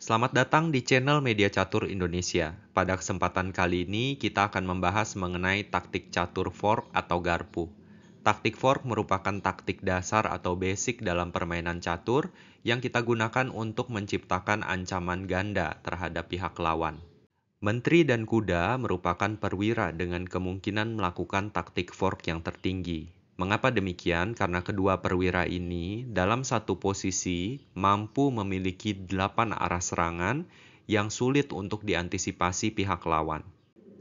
Selamat datang di channel Media Catur Indonesia. Pada kesempatan kali ini, kita akan membahas mengenai taktik catur fork atau garpu. Taktik fork merupakan taktik dasar atau basic dalam permainan catur yang kita gunakan untuk menciptakan ancaman ganda terhadap pihak lawan. Menteri dan kuda merupakan perwira dengan kemungkinan melakukan taktik fork yang tertinggi. Mengapa demikian? Karena kedua perwira ini dalam satu posisi mampu memiliki 8 arah serangan yang sulit untuk diantisipasi pihak lawan.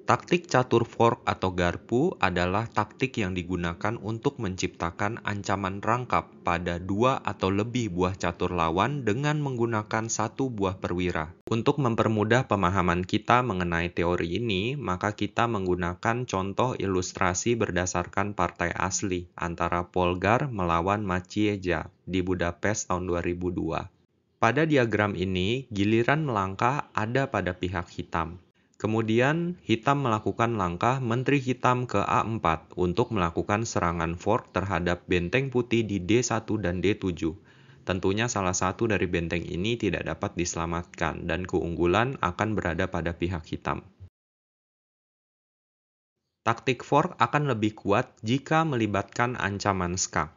Taktik catur fork atau garpu adalah taktik yang digunakan untuk menciptakan ancaman rangkap pada dua atau lebih buah catur lawan dengan menggunakan satu buah perwira. Untuk mempermudah pemahaman kita mengenai teori ini, maka kita menggunakan contoh ilustrasi berdasarkan partai asli antara Polgar melawan Macieja di Budapest tahun 2002. Pada diagram ini, giliran melangkah ada pada pihak hitam. Kemudian, hitam melakukan langkah Menteri Hitam ke A4 untuk melakukan serangan fork terhadap benteng putih di D1 dan D7. Tentunya salah satu dari benteng ini tidak dapat diselamatkan dan keunggulan akan berada pada pihak hitam. Taktik fork akan lebih kuat jika melibatkan ancaman skak.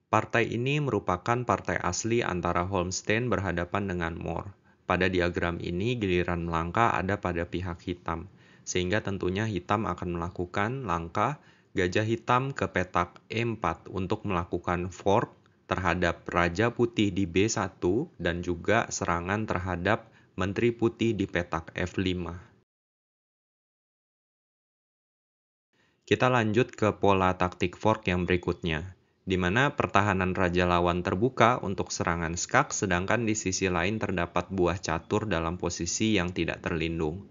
Partai ini merupakan partai asli antara Holstein berhadapan dengan Moor. Pada diagram ini, giliran melangkah ada pada pihak hitam, sehingga tentunya hitam akan melakukan langkah gajah hitam ke petak E4 untuk melakukan fork terhadap Raja Putih di B1 dan juga serangan terhadap Menteri Putih di petak F5. Kita lanjut ke pola taktik fork yang berikutnya, di mana pertahanan raja lawan terbuka untuk serangan skak, sedangkan di sisi lain terdapat buah catur dalam posisi yang tidak terlindung.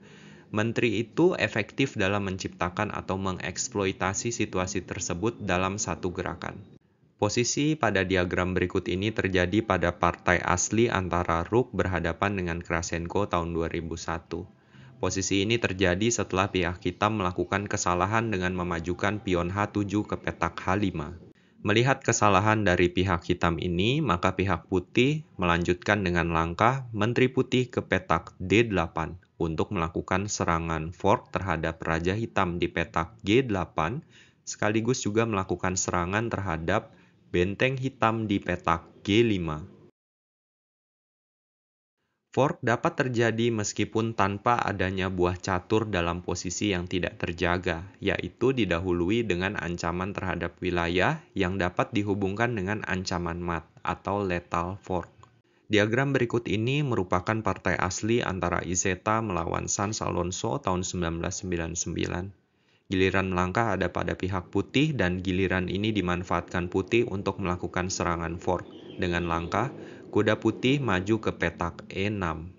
Menteri itu efektif dalam menciptakan atau mengeksploitasi situasi tersebut dalam satu gerakan. Posisi pada diagram berikut ini terjadi pada partai asli antara Rook berhadapan dengan Krasenko tahun 2001. Posisi ini terjadi setelah pihak hitam melakukan kesalahan dengan memajukan pion H7 ke petak H5. Melihat kesalahan dari pihak hitam ini, maka pihak putih melanjutkan dengan langkah Menteri Putih ke petak D8 untuk melakukan serangan fork terhadap Raja Hitam di petak G8, sekaligus juga melakukan serangan terhadap benteng hitam di petak G5. Fork dapat terjadi meskipun tanpa adanya buah catur dalam posisi yang tidak terjaga, yaitu didahului dengan ancaman terhadap wilayah yang dapat dihubungkan dengan ancaman mat atau lethal fork. Diagram berikut ini merupakan partai asli antara Izeta melawan Sanz Alonso tahun 1999. Giliran melangkah ada pada pihak putih dan giliran ini dimanfaatkan putih untuk melakukan serangan fork dengan langkah kuda putih maju ke petak E6.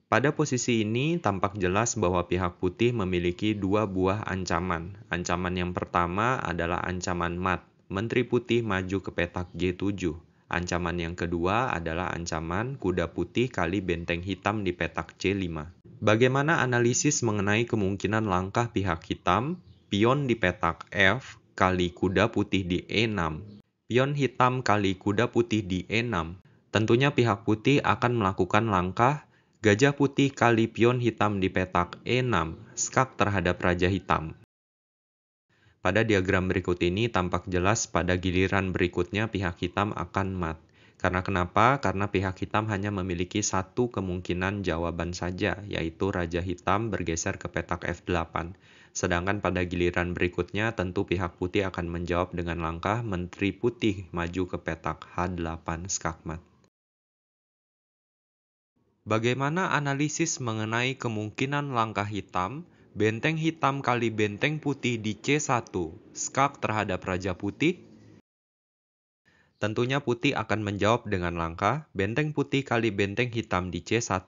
Pada posisi ini tampak jelas bahwa pihak putih memiliki dua buah ancaman. Ancaman yang pertama adalah ancaman mat, Menteri Putih maju ke petak G7. Ancaman yang kedua adalah ancaman kuda putih kali benteng hitam di petak C5. Bagaimana analisis mengenai kemungkinan langkah pihak hitam, pion di petak F kali kuda putih di E6, pion hitam kali kuda putih di E6? Tentunya pihak putih akan melakukan langkah gajah putih kali pion hitam di petak E6, skak terhadap Raja Hitam. Pada diagram berikut ini tampak jelas pada giliran berikutnya pihak hitam akan mat. Karena kenapa? Karena pihak hitam hanya memiliki satu kemungkinan jawaban saja, yaitu Raja Hitam bergeser ke petak F8. Sedangkan pada giliran berikutnya tentu pihak putih akan menjawab dengan langkah Menteri Putih maju ke petak H8 skak mat. Bagaimana analisis mengenai kemungkinan langkah hitam, benteng hitam kali benteng putih di C1, skak terhadap Raja Putih? Tentunya putih akan menjawab dengan langkah benteng putih kali benteng hitam di C1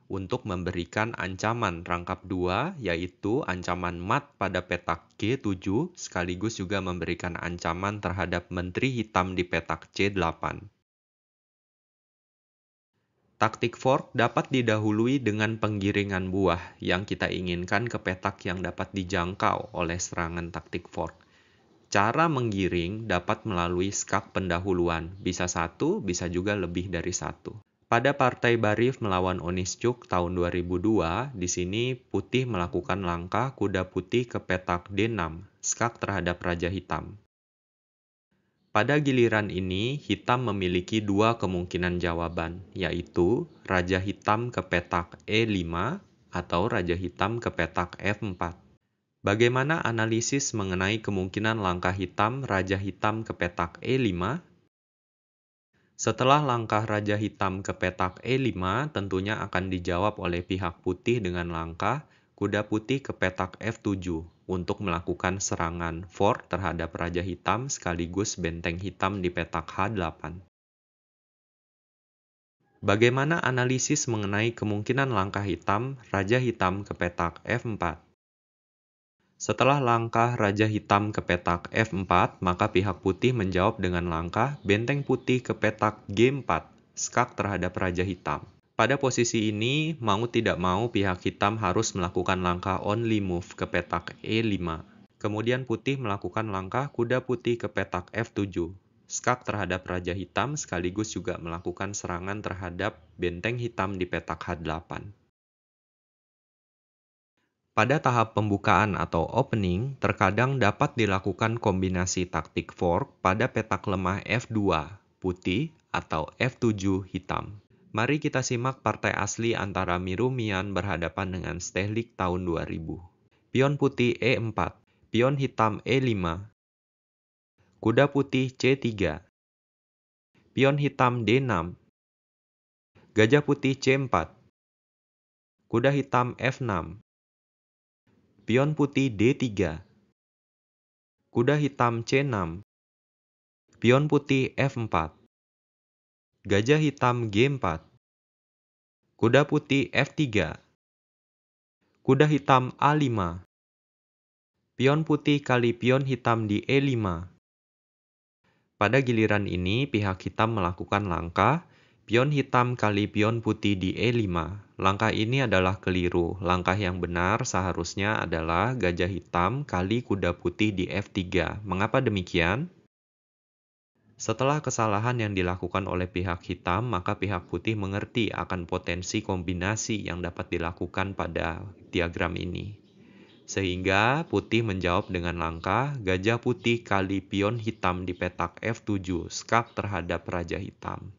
untuk memberikan ancaman rangkap 2, yaitu ancaman mat pada petak G7 sekaligus juga memberikan ancaman terhadap Menteri Hitam di petak C8. Taktik fork dapat didahului dengan penggiringan buah yang kita inginkan ke petak yang dapat dijangkau oleh serangan taktik fork. Cara menggiring dapat melalui skak pendahuluan, bisa satu, bisa juga lebih dari satu. Pada partai Barif melawan Onischuk tahun 2002, di sini putih melakukan langkah kuda putih ke petak D6, skak terhadap Raja Hitam. Pada giliran ini, hitam memiliki dua kemungkinan jawaban, yaitu Raja Hitam ke petak E5 atau Raja Hitam ke petak F4. Bagaimana analisis mengenai kemungkinan langkah hitam Raja Hitam ke petak E5? Setelah langkah Raja Hitam ke petak E5, tentunya akan dijawab oleh pihak putih dengan langkah kuda putih ke petak F7 untuk melakukan serangan fort terhadap Raja Hitam sekaligus benteng hitam di petak H8. Bagaimana analisis mengenai kemungkinan langkah hitam Raja Hitam ke petak F4? Setelah langkah Raja Hitam ke petak F4, maka pihak putih menjawab dengan langkah benteng putih ke petak G4, skak terhadap Raja Hitam. Pada posisi ini, mau tidak mau pihak hitam harus melakukan langkah only move ke petak E5. Kemudian putih melakukan langkah kuda putih ke petak F7, skak terhadap Raja Hitam sekaligus juga melakukan serangan terhadap benteng hitam di petak H8. Pada tahap pembukaan atau opening, terkadang dapat dilakukan kombinasi taktik fork pada petak lemah F2 putih atau F7 hitam. Mari kita simak partai asli antara Mirumian berhadapan dengan Stehlik tahun 2000. Pion putih E4, pion hitam E5, kuda putih C3, pion hitam D6, gajah putih C4, kuda hitam F6, pion putih D3, kuda hitam C6, pion putih F4, gajah hitam G4, kuda putih F3, kuda hitam A5, pion putih kali pion hitam di E5. Pada giliran ini, pihak hitam melakukan langkah pion hitam kali pion putih di E5. Langkah ini adalah keliru. Langkah yang benar seharusnya adalah gajah hitam kali kuda putih di F3. Mengapa demikian? Setelah kesalahan yang dilakukan oleh pihak hitam, maka pihak putih mengerti akan potensi kombinasi yang dapat dilakukan pada diagram ini. Sehingga putih menjawab dengan langkah gajah putih kali pion hitam di petak F7, skak terhadap Raja Hitam.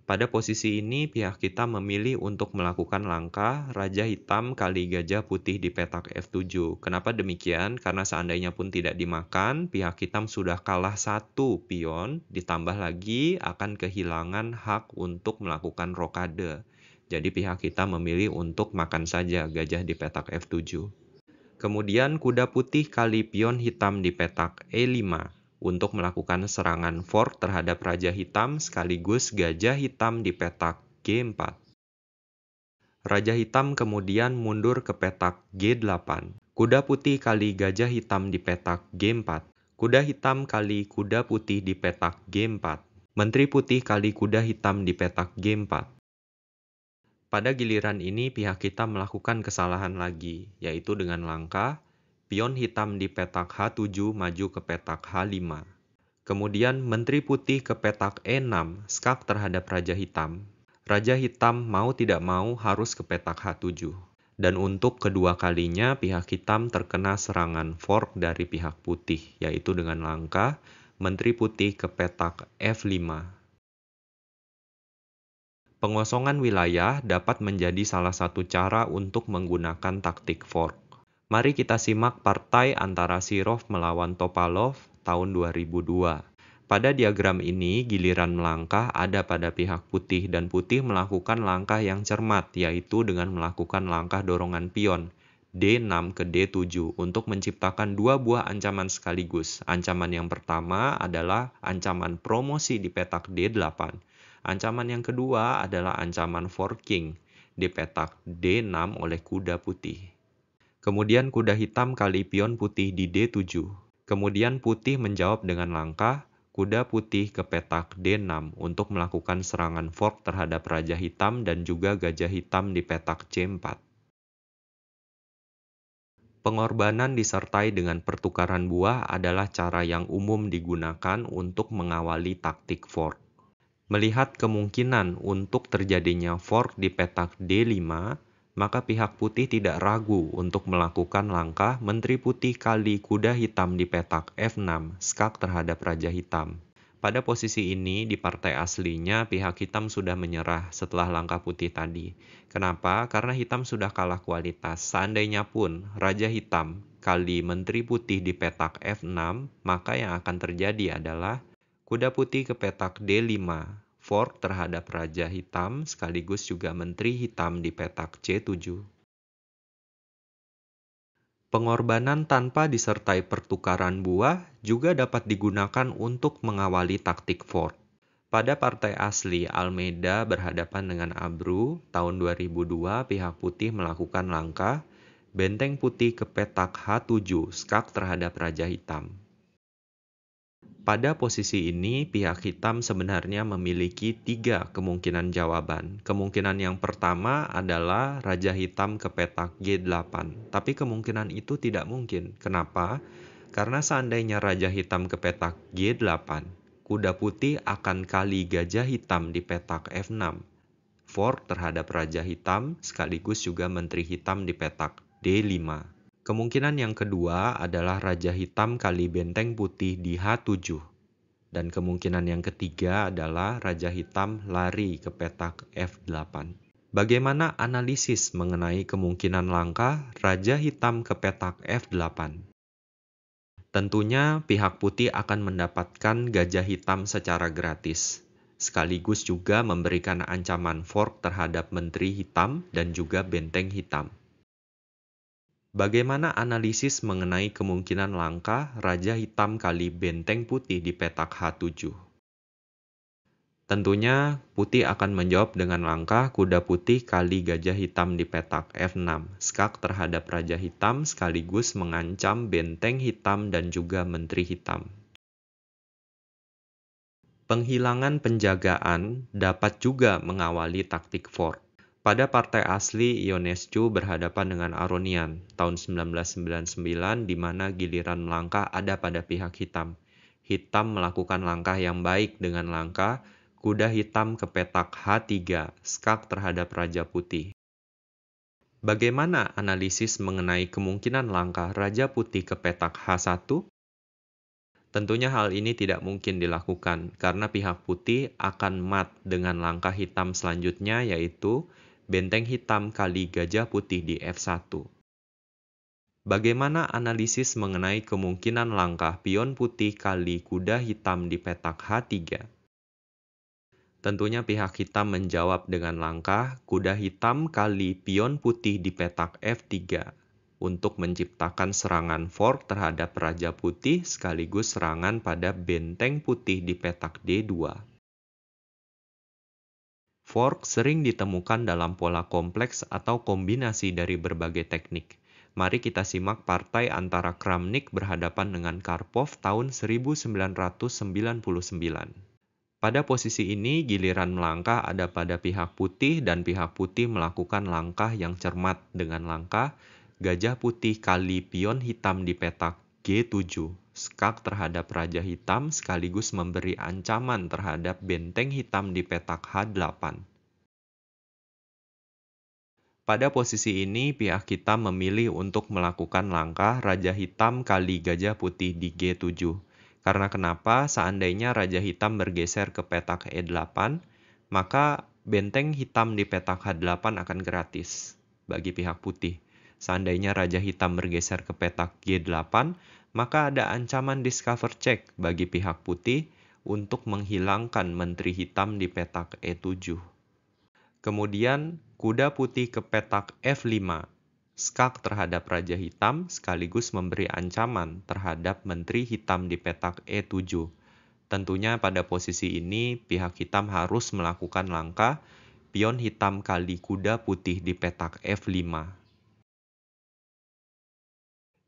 Pada posisi ini, pihak hitam memilih untuk melakukan langkah Raja Hitam kali gajah putih di petak F7. Kenapa demikian? Karena seandainya pun tidak dimakan, pihak hitam sudah kalah satu pion, ditambah lagi akan kehilangan hak untuk melakukan rokade. Jadi pihak hitam memilih untuk makan saja gajah di petak F7. Kemudian kuda putih kali pion hitam di petak E5 untuk melakukan serangan fort terhadap Raja Hitam sekaligus gajah hitam di petak G4. Raja Hitam kemudian mundur ke petak G8. Kuda putih kali gajah hitam di petak G4. Kuda hitam kali kuda putih di petak G4. Menteri putih kali kuda hitam di petak G4. Pada giliran ini pihak hitam melakukan kesalahan lagi, yaitu dengan langkah pion hitam di petak H7 maju ke petak H5. Kemudian menteri putih ke petak E6, skak terhadap Raja Hitam. Raja Hitam mau tidak mau harus ke petak H7. Dan untuk kedua kalinya pihak hitam terkena serangan fork dari pihak putih, yaitu dengan langkah menteri putih ke petak F5. Pengosongan wilayah dapat menjadi salah satu cara untuk menggunakan taktik fork. Mari kita simak partai antara Sirov melawan Topalov tahun 2002. Pada diagram ini, giliran melangkah ada pada pihak putih dan putih melakukan langkah yang cermat, yaitu dengan melakukan langkah dorongan pion D6 ke D7 untuk menciptakan dua buah ancaman sekaligus. Ancaman yang pertama adalah ancaman promosi di petak D8. Ancaman yang kedua adalah ancaman forking di petak D6 oleh kuda putih. Kemudian kuda hitam kali pion putih di D7. Kemudian putih menjawab dengan langkah kuda putih ke petak D6 untuk melakukan serangan fork terhadap Raja Hitam dan juga gajah hitam di petak C4. Pengorbanan disertai dengan pertukaran buah adalah cara yang umum digunakan untuk mengawali taktik fork. Melihat kemungkinan untuk terjadinya fork di petak D5, maka pihak putih tidak ragu untuk melakukan langkah Menteri Putih kali kuda hitam di petak F6, skak terhadap Raja Hitam. Pada posisi ini, di partai aslinya, pihak hitam sudah menyerah setelah langkah putih tadi. Kenapa? Karena hitam sudah kalah kualitas. Seandainya pun Raja Hitam kali Menteri Putih di petak F6, maka yang akan terjadi adalah kuda putih ke petak D5, fork terhadap Raja Hitam sekaligus juga Menteri Hitam di petak C7. Pengorbanan tanpa disertai pertukaran buah juga dapat digunakan untuk mengawali taktik fork. Pada partai asli, Almeida berhadapan dengan Abreu, tahun 2002 pihak putih melakukan langkah benteng putih ke petak H7, skak terhadap Raja Hitam. Pada posisi ini, pihak hitam sebenarnya memiliki 3 kemungkinan jawaban. Kemungkinan yang pertama adalah Raja Hitam ke petak G8, tapi kemungkinan itu tidak mungkin. Kenapa? Karena seandainya Raja Hitam ke petak G8, kuda putih akan kali Gajah Hitam di petak F6. Fork terhadap Raja Hitam sekaligus juga Menteri Hitam di petak D5. Kemungkinan yang kedua adalah Raja Hitam kali benteng putih di H7. Dan kemungkinan yang ketiga adalah Raja Hitam lari ke petak F8. Bagaimana analisis mengenai kemungkinan langkah Raja Hitam ke petak F8? Tentunya pihak putih akan mendapatkan Gajah Hitam secara gratis, sekaligus juga memberikan ancaman fork terhadap Menteri Hitam dan juga benteng hitam. Bagaimana analisis mengenai kemungkinan langkah Raja Hitam kali benteng putih di petak H7? Tentunya putih akan menjawab dengan langkah kuda putih kali Gajah Hitam di petak F6, skak terhadap Raja Hitam sekaligus mengancam benteng hitam dan juga Menteri Hitam. Penghilangan penjagaan dapat juga mengawali taktik fork. Pada partai asli, Ionescu berhadapan dengan Aronian tahun 1999 di mana giliran langkah ada pada pihak hitam. Hitam melakukan langkah yang baik dengan langkah kuda hitam ke petak H3, skak terhadap Raja Putih. Bagaimana analisis mengenai kemungkinan langkah Raja Putih ke petak H1? Tentunya hal ini tidak mungkin dilakukan karena pihak putih akan mat dengan langkah hitam selanjutnya yaitu benteng hitam kali Gajah Putih di F1. Bagaimana analisis mengenai kemungkinan langkah pion putih kali kuda hitam di petak H3? Tentunya pihak hitam menjawab dengan langkah kuda hitam kali pion putih di petak F3 untuk menciptakan serangan fork terhadap Raja Putih sekaligus serangan pada benteng putih di petak D2. Fork sering ditemukan dalam pola kompleks atau kombinasi dari berbagai teknik. Mari kita simak partai antara Kramnik berhadapan dengan Karpov tahun 1999. Pada posisi ini, giliran melangkah ada pada pihak putih dan pihak putih melakukan langkah yang cermat dengan langkah Gajah Putih kali pion hitam di petak G7, skak terhadap Raja Hitam sekaligus memberi ancaman terhadap benteng hitam di petak H8. Pada posisi ini, pihak hitam memilih untuk melakukan langkah Raja Hitam kali Gajah Putih di G7. Karena kenapa? Seandainya Raja Hitam bergeser ke petak E8, maka benteng hitam di petak H8 akan gratis bagi pihak putih. Seandainya Raja Hitam bergeser ke petak G8, maka ada ancaman discover check bagi pihak putih untuk menghilangkan Menteri Hitam di petak E7. Kemudian kuda putih ke petak F5. Skak terhadap Raja Hitam sekaligus memberi ancaman terhadap Menteri Hitam di petak E7. Tentunya pada posisi ini pihak hitam harus melakukan langkah pion hitam kali kuda putih di petak F5.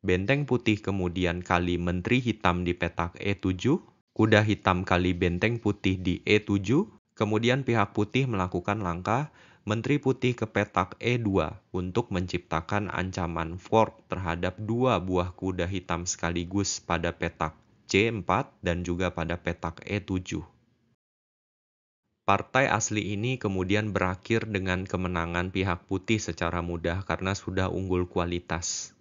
Benteng putih kemudian kali Menteri Hitam di petak E7, kuda hitam kali benteng putih di E7, kemudian pihak putih melakukan langkah Menteri Putih ke petak E2 untuk menciptakan ancaman fork terhadap 2 buah kuda hitam sekaligus pada petak C4 dan juga pada petak E7. Partai asli ini kemudian berakhir dengan kemenangan pihak putih secara mudah karena sudah unggul kualitas.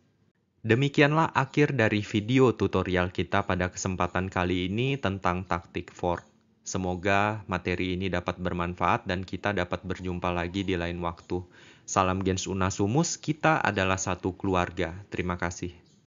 Demikianlah akhir dari video tutorial kita pada kesempatan kali ini tentang taktik fork. Semoga materi ini dapat bermanfaat dan kita dapat berjumpa lagi di lain waktu. Salam gens unasumus, kita adalah satu keluarga. Terima kasih.